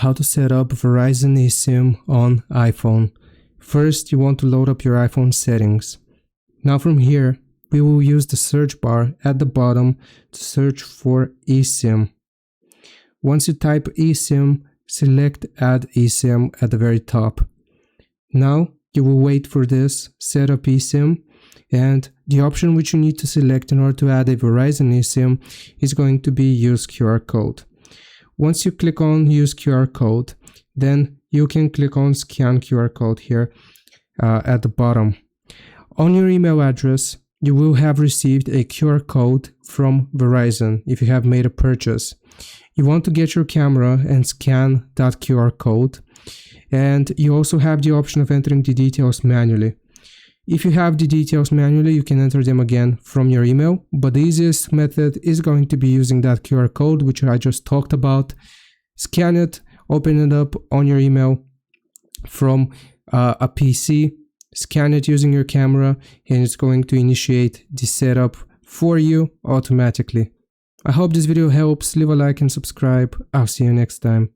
how to set up Verizon eSIM on iPhone. First, you want to load up your iPhone settings. Now from here, we will use the search bar at the bottom to search for eSIM. Once you type eSIM, select Add eSIM at the very top. Now, you will wait for this Set up eSIM, and the option which you need to select in order to add a Verizon eSIM is going to be Use QR Code. Once you click on Use QR Code, then you can click on Scan QR Code here at the bottom. On your email address, you will have received a QR code from Verizon if you have made a purchase. You want to get your camera and scan that QR code, and you also have the option of entering the details manually. If you have the details manually, you can enter them again from your email, but the easiest method is going to be using that QR code which I just talked about. Scan it, open it up on your email from a PC, scan it using your camera, and it's going to initiate the setup for you automatically. I hope this video helps. Leave a like and subscribe. I'll see you next time.